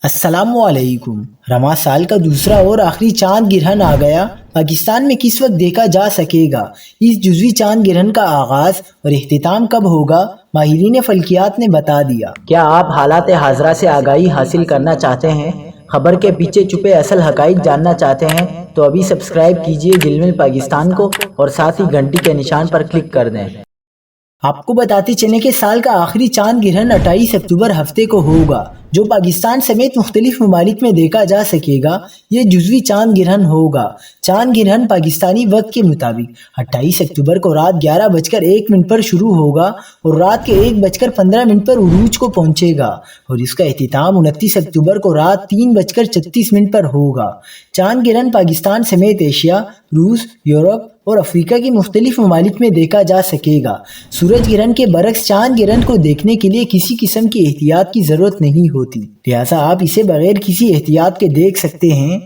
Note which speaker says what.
Speaker 1: السلام علیکم۔ رواں سال کا دوسرا اور آخری چاند گرہن آ گیا۔ پاکستان میں کس وقت دیکھا جا سکے گا؟ اس جزوی چاند گرہن کا آغاز اور اختتام کب ہوگا؟ ماہرین فلکیات نے بتا دیا۔
Speaker 2: کیا آپ حالات حاضرہ سے آگاہی حاصل کرنا چاہتے ہیں؟ خبر کے پیچھے چھپے اصل حقائق جاننا چاہتے ہیں تو ابھی سبسکرائب کیجئے جلمل پاکستان کو اور ساتھ ہی گھنٹی کے نشان پر کلک کر دیں۔
Speaker 1: آپ کو بتاتے چلیں کہ سال کا آخری چاند گرہن 28 اکتوبر ہفتے کو ہوگا، جو پاکستان سمیت مختلف ممالک میں دیکھا جا سکے گا۔ یہ جزوی چاند گرہن ہوگا۔ چاند گرہن پاکستانی وقت کے مطابق 28 اکتوبر کو رات 11:01 پر شروع ہوگا اور رات کے 1:15 پر عروج کو پہنچے گا اور اس کا اختتام 29 اکتوبر کو رات 3:36 پر ہوگا۔ چاند گرہن پاکستان سمیت ایشیا، روس، یورپ اور افریقہ کی مختلف ممالک میں دیکھا جا سکے گا۔ سورج گرہن کے برعکس چاند گرہن کو دیکھنے کے لیے کسی قسم کی احتیاط کی ضرورت نہیں ہوتی، لہٰذا آپ اسے بغیر کسی احتیاط کے دیکھ سکتے ہیں۔